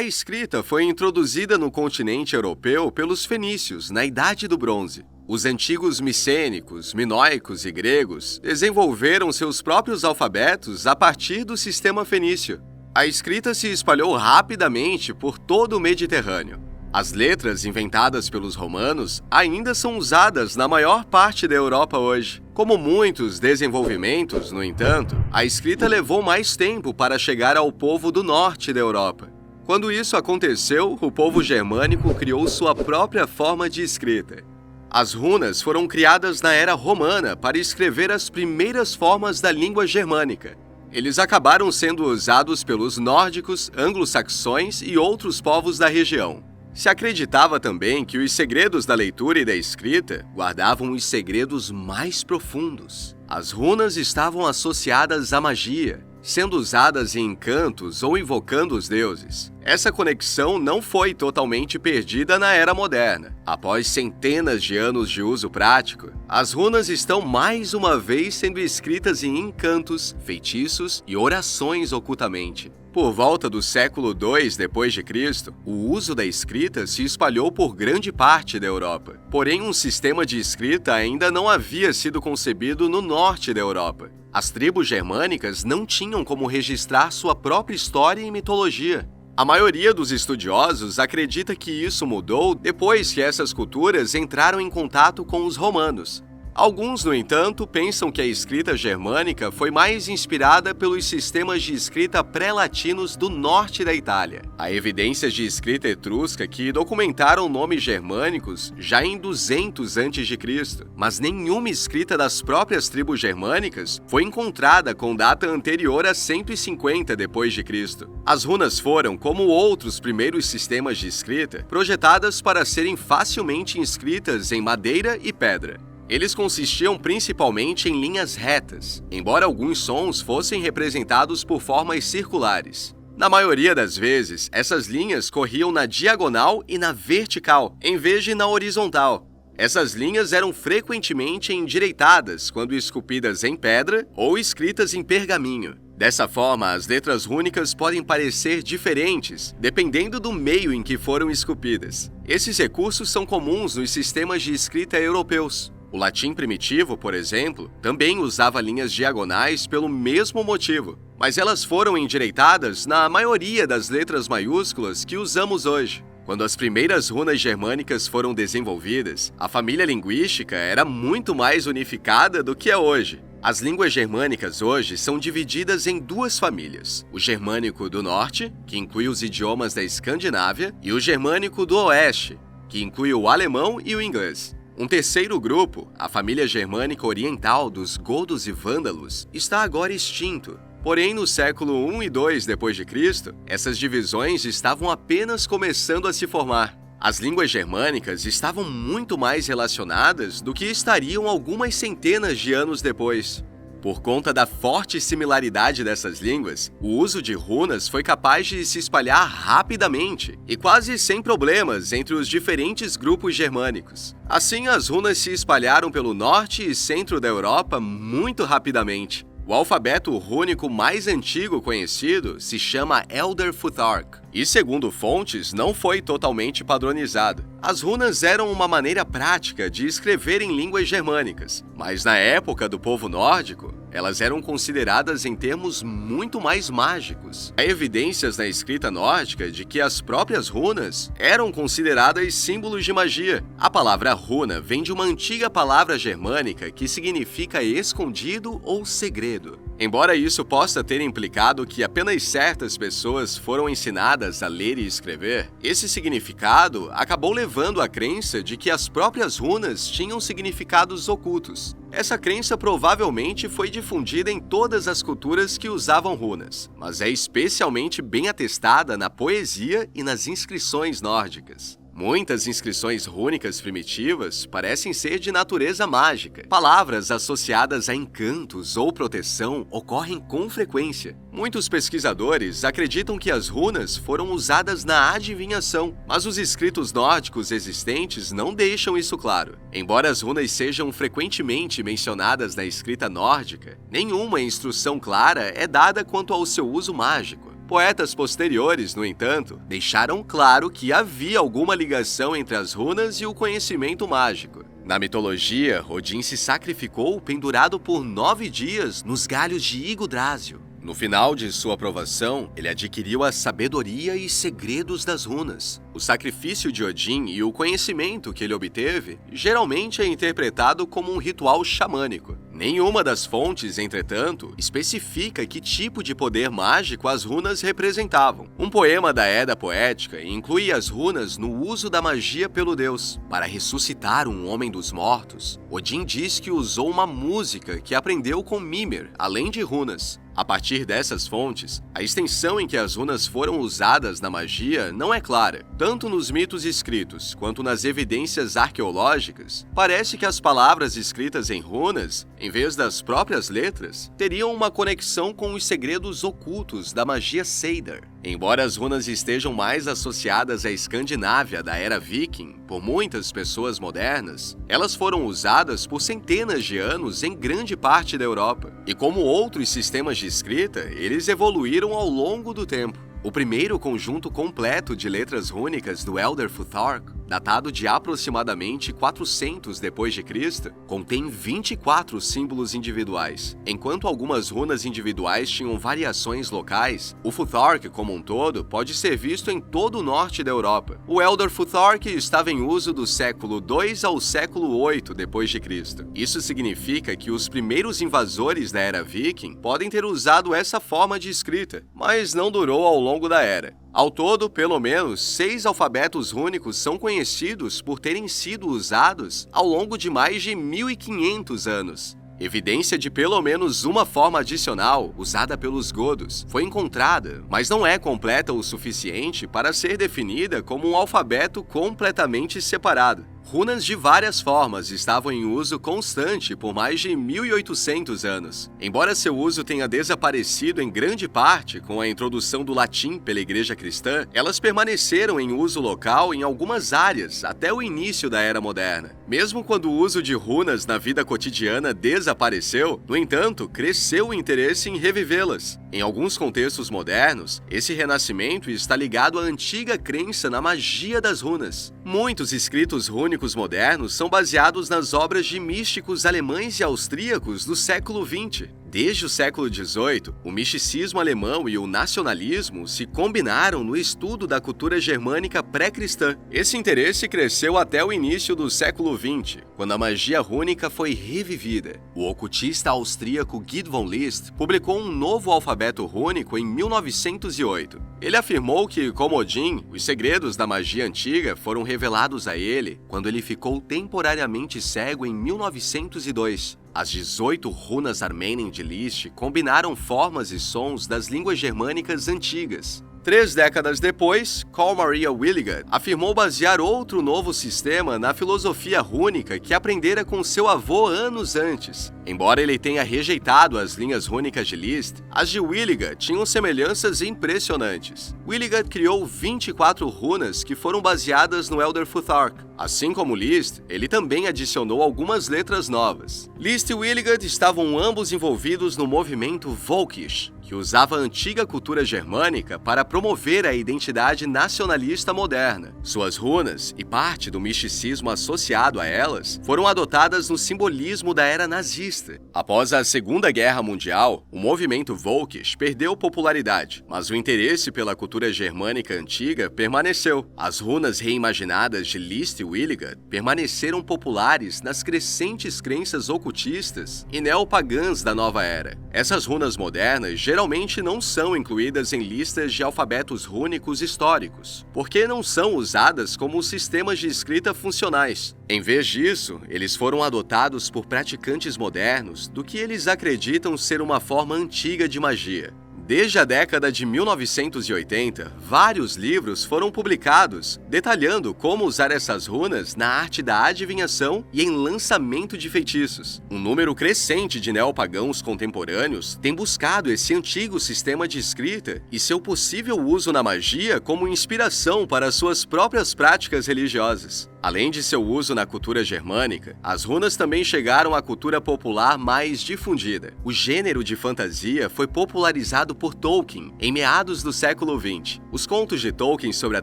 A escrita foi introduzida no continente europeu pelos fenícios na Idade do Bronze. Os antigos micênicos, minoicos e gregos desenvolveram seus próprios alfabetos a partir do sistema fenício. A escrita se espalhou rapidamente por todo o Mediterrâneo. As letras inventadas pelos romanos ainda são usadas na maior parte da Europa hoje. Como muitos desenvolvimentos, no entanto, a escrita levou mais tempo para chegar ao povo do norte da Europa. Quando isso aconteceu, o povo germânico criou sua própria forma de escrita. As runas foram criadas na era romana para escrever as primeiras formas da língua germânica. Eles acabaram sendo usados pelos nórdicos, anglo-saxões e outros povos da região. Se acreditava também que os segredos da leitura e da escrita guardavam os segredos mais profundos. As runas estavam associadas à magia, sendo usadas em encantos ou invocando os deuses. Essa conexão não foi totalmente perdida na era moderna. Após centenas de anos de uso prático, as runas estão mais uma vez sendo escritas em encantos, feitiços e orações ocultamente. Por volta do século II d.C., o uso da escrita se espalhou por grande parte da Europa. Porém, um sistema de escrita ainda não havia sido concebido no norte da Europa. As tribos germânicas não tinham como registrar sua própria história e mitologia. A maioria dos estudiosos acredita que isso mudou depois que essas culturas entraram em contato com os romanos. Alguns, no entanto, pensam que a escrita germânica foi mais inspirada pelos sistemas de escrita pré-latinos do norte da Itália. Há evidências de escrita etrusca que documentaram nomes germânicos já em 200 a.C., mas nenhuma escrita das próprias tribos germânicas foi encontrada com data anterior a 150 d.C. As runas foram, como outros primeiros sistemas de escrita, projetadas para serem facilmente inscritas em madeira e pedra. Eles consistiam principalmente em linhas retas, embora alguns sons fossem representados por formas circulares. Na maioria das vezes, essas linhas corriam na diagonal e na vertical, em vez de na horizontal. Essas linhas eram frequentemente endireitadas quando esculpidas em pedra ou escritas em pergaminho. Dessa forma, as letras rúnicas podem parecer diferentes, dependendo do meio em que foram esculpidas. Esses recursos são comuns nos sistemas de escrita europeus. O latim primitivo, por exemplo, também usava linhas diagonais pelo mesmo motivo, mas elas foram endireitadas na maioria das letras maiúsculas que usamos hoje. Quando as primeiras runas germânicas foram desenvolvidas, a família linguística era muito mais unificada do que é hoje. As línguas germânicas hoje são divididas em duas famílias: o germânico do norte, que inclui os idiomas da Escandinávia, e o germânico do oeste, que inclui o alemão e o inglês. Um terceiro grupo, a família germânica oriental dos godos e vândalos, está agora extinto. Porém, no século I e II d.C., essas divisões estavam apenas começando a se formar. As línguas germânicas estavam muito mais relacionadas do que estariam algumas centenas de anos depois. Por conta da forte similaridade dessas línguas, o uso de runas foi capaz de se espalhar rapidamente e quase sem problemas entre os diferentes grupos germânicos. Assim, as runas se espalharam pelo norte e centro da Europa muito rapidamente. O alfabeto rúnico mais antigo conhecido se chama Elder Futhark e, segundo fontes, não foi totalmente padronizado. As runas eram uma maneira prática de escrever em línguas germânicas, mas na época do povo nórdico, elas eram consideradas em termos muito mais mágicos. Há evidências na escrita nórdica de que as próprias runas eram consideradas símbolos de magia. A palavra runa vem de uma antiga palavra germânica que significa escondido ou segredo. Embora isso possa ter implicado que apenas certas pessoas foram ensinadas a ler e escrever, esse significado acabou levando à crença de que as próprias runas tinham significados ocultos. Essa crença provavelmente foi difundida em todas as culturas que usavam runas, mas é especialmente bem atestada na poesia e nas inscrições nórdicas. Muitas inscrições rúnicas primitivas parecem ser de natureza mágica. Palavras associadas a encantos ou proteção ocorrem com frequência. Muitos pesquisadores acreditam que as runas foram usadas na adivinhação, mas os escritos nórdicos existentes não deixam isso claro. Embora as runas sejam frequentemente mencionadas na escrita nórdica, nenhuma instrução clara é dada quanto ao seu uso mágico. Poetas posteriores, no entanto, deixaram claro que havia alguma ligação entre as runas e o conhecimento mágico. Na mitologia, Odin se sacrificou pendurado por 9 dias nos galhos de Yggdrasil. No final de sua aprovação, ele adquiriu a sabedoria e segredos das runas. O sacrifício de Odin e o conhecimento que ele obteve geralmente é interpretado como um ritual xamânico. Nenhuma das fontes, entretanto, especifica que tipo de poder mágico as runas representavam. Um poema da Edda Poética inclui as runas no uso da magia pelo deus. Para ressuscitar um homem dos mortos, Odin diz que usou uma música que aprendeu com Mimir, além de runas. A partir dessas fontes, a extensão em que as runas foram usadas na magia não é clara. Tanto nos mitos escritos quanto nas evidências arqueológicas, parece que as palavras escritas em runas, em vez das próprias letras, teriam uma conexão com os segredos ocultos da magia Seidr. Embora as runas estejam mais associadas à Escandinávia da era viking por muitas pessoas modernas, elas foram usadas por centenas de anos em grande parte da Europa. E como outros sistemas de escrita, eles evoluíram ao longo do tempo. O primeiro conjunto completo de letras rúnicas do Elder Futhark, datado de aproximadamente 400 d.C., contém 24 símbolos individuais. Enquanto algumas runas individuais tinham variações locais, o Futhark como um todo pode ser visto em todo o norte da Europa. O Elder Futhark estava em uso do século II ao século VIII d.C. Isso significa que os primeiros invasores da era viking podem ter usado essa forma de escrita, mas não durou ao longo da era. Ao todo, pelo menos 6 alfabetos rúnicos são conhecidos por terem sido usados ao longo de mais de 1500 anos. Evidência de pelo menos uma forma adicional, usada pelos godos, foi encontrada, mas não é completa o suficiente para ser definida como um alfabeto completamente separado. Runas de várias formas estavam em uso constante por mais de 1800 anos. Embora seu uso tenha desaparecido em grande parte com a introdução do latim pela Igreja Cristã, elas permaneceram em uso local em algumas áreas até o início da Era Moderna. Mesmo quando o uso de runas na vida cotidiana desapareceu, no entanto, cresceu o interesse em revivê-las. Em alguns contextos modernos, esse renascimento está ligado à antiga crença na magia das runas. Muitos escritos rúnicos modernos são baseados nas obras de místicos alemães e austríacos do século XX. Desde o século XVIII, o misticismo alemão e o nacionalismo se combinaram no estudo da cultura germânica pré-cristã. Esse interesse cresceu até o início do século XX, quando a magia rúnica foi revivida. O ocultista austríaco Guido von List publicou um novo alfabeto rúnico em 1908. Ele afirmou que, como Odin, os segredos da magia antiga foram revelados a ele quando ele ficou temporariamente cego em 1902. As 18 runas Armenen de List combinaram formas e sons das línguas germânicas antigas. 3 décadas depois, Carl Maria Williger afirmou basear outro novo sistema na filosofia rúnica que aprendera com seu avô anos antes. Embora ele tenha rejeitado as linhas rúnicas de List, as de Williger tinham semelhanças impressionantes. Williger criou 24 runas que foram baseadas no Elder Futhark. Assim como List, ele também adicionou algumas letras novas. List e Williger estavam ambos envolvidos no movimento Volkisch, que usava a antiga cultura germânica para promover a identidade nacionalista moderna. Suas runas e parte do misticismo associado a elas foram adotadas no simbolismo da era nazista. Após a Segunda Guerra Mundial, o movimento Volkisch perdeu popularidade, mas o interesse pela cultura germânica antiga permaneceu. As runas reimaginadas de List e Williger permaneceram populares nas crescentes crenças ocultistas e neopagãs da nova era. Essas runas modernas geralmente não são incluídas em listas de alfabetos rúnicos históricos, porque não são usadas como sistemas de escrita funcionais. Em vez disso, eles foram adotados por praticantes modernos do que eles acreditam ser uma forma antiga de magia. Desde a década de 1980, vários livros foram publicados detalhando como usar essas runas na arte da adivinhação e em lançamento de feitiços. Um número crescente de neopagãos contemporâneos tem buscado esse antigo sistema de escrita e seu possível uso na magia como inspiração para suas próprias práticas religiosas. Além de seu uso na cultura germânica, as runas também chegaram à cultura popular mais difundida. O gênero de fantasia foi popularizado por Tolkien em meados do século XX. Os contos de Tolkien sobre a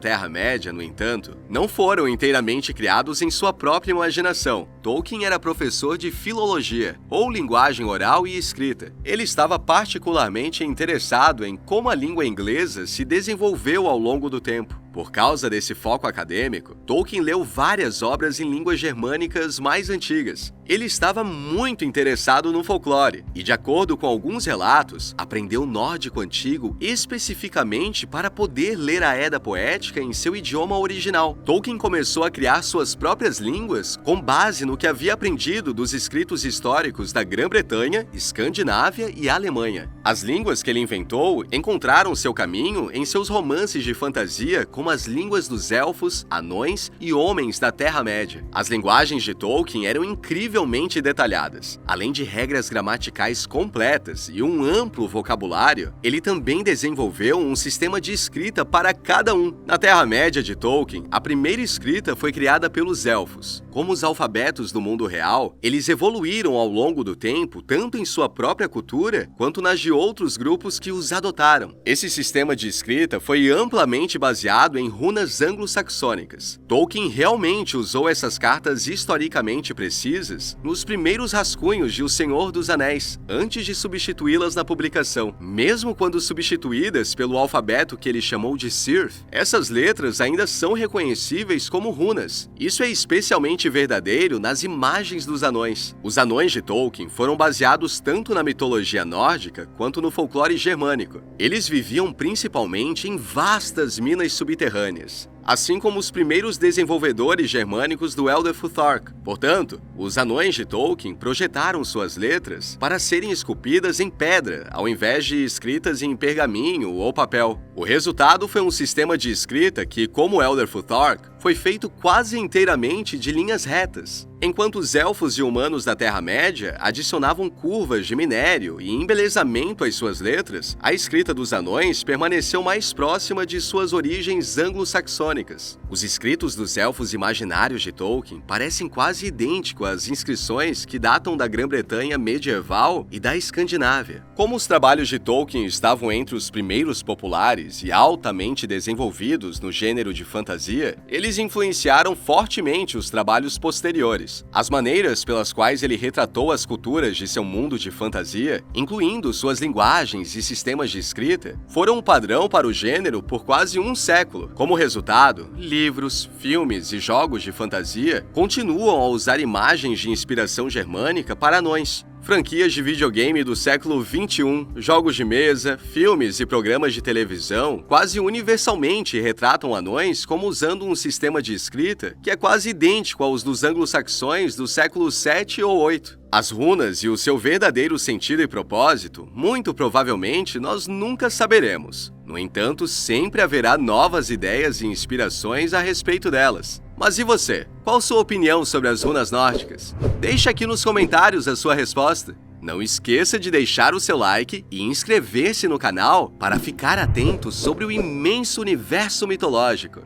Terra-média, no entanto, não foram inteiramente criados em sua própria imaginação. Tolkien era professor de filologia, ou linguagem oral e escrita. Ele estava particularmente interessado em como a língua inglesa se desenvolveu ao longo do tempo. Por causa desse foco acadêmico, Tolkien leu várias obras em línguas germânicas mais antigas. Ele estava muito interessado no folclore e, de acordo com alguns relatos, aprendeu nórdico antigo especificamente para poder ler a Edda poética em seu idioma original. Tolkien começou a criar suas próprias línguas com base no que havia aprendido dos escritos históricos da Grã-Bretanha, Escandinávia e Alemanha. As línguas que ele inventou encontraram seu caminho em seus romances de fantasia, como as línguas dos elfos, anões e homens da Terra-média. As linguagens de Tolkien eram incrivelmente detalhadas. Além de regras gramaticais completas e um amplo vocabulário, ele também desenvolveu um sistema de escrita para cada um. Na Terra-média de Tolkien, a primeira escrita foi criada pelos elfos. Como os alfabetos do mundo real, eles evoluíram ao longo do tempo, tanto em sua própria cultura, quanto nas de outros grupos que os adotaram. Esse sistema de escrita foi amplamente baseado em runas anglo-saxônicas. Tolkien realmente usou essas cartas historicamente precisas nos primeiros rascunhos de O Senhor dos Anéis, antes de substituí-las na publicação. Mesmo quando substituídas pelo alfabeto que ele chamou de Cirth, essas letras ainda são reconhecíveis como runas. Isso é especialmente verdadeiro nas imagens dos anões. Os anões de Tolkien foram baseados tanto na mitologia nórdica quanto no folclore germânico. Eles viviam principalmente em vastas minas subterrâneas, assim como os primeiros desenvolvedores germânicos do Elder Futhark. Portanto, os anões de Tolkien projetaram suas letras para serem esculpidas em pedra, ao invés de escritas em pergaminho ou papel. O resultado foi um sistema de escrita que, como Elder Futhark, foi feito quase inteiramente de linhas retas, enquanto os elfos e humanos da Terra-média adicionavam curvas de minério e embelezamento às suas letras. A escrita dos anões permaneceu mais próxima de suas origens anglo-saxônicas. Os escritos dos elfos imaginários de Tolkien parecem quase idênticos às inscrições que datam da Grã-Bretanha medieval e da Escandinávia. Como os trabalhos de Tolkien estavam entre os primeiros populares e altamente desenvolvidos no gênero de fantasia, eles influenciaram fortemente os trabalhos posteriores. As maneiras pelas quais ele retratou as culturas de seu mundo de fantasia, incluindo suas linguagens e sistemas de escrita, foram um padrão para o gênero por quase um século. Como resultado, livros, filmes e jogos de fantasia continuam a usar imagens de inspiração germânica para anões. Franquias de videogame do século XXI, jogos de mesa, filmes e programas de televisão quase universalmente retratam anões como usando um sistema de escrita que é quase idêntico aos dos anglo-saxões do século VII ou VIII. As runas e o seu verdadeiro sentido e propósito, muito provavelmente, nós nunca saberemos. No entanto, sempre haverá novas ideias e inspirações a respeito delas. Mas e você? Qual sua opinião sobre as runas nórdicas? Deixe aqui nos comentários a sua resposta. Não esqueça de deixar o seu like e inscrever-se no canal para ficar atento sobre o imenso universo mitológico.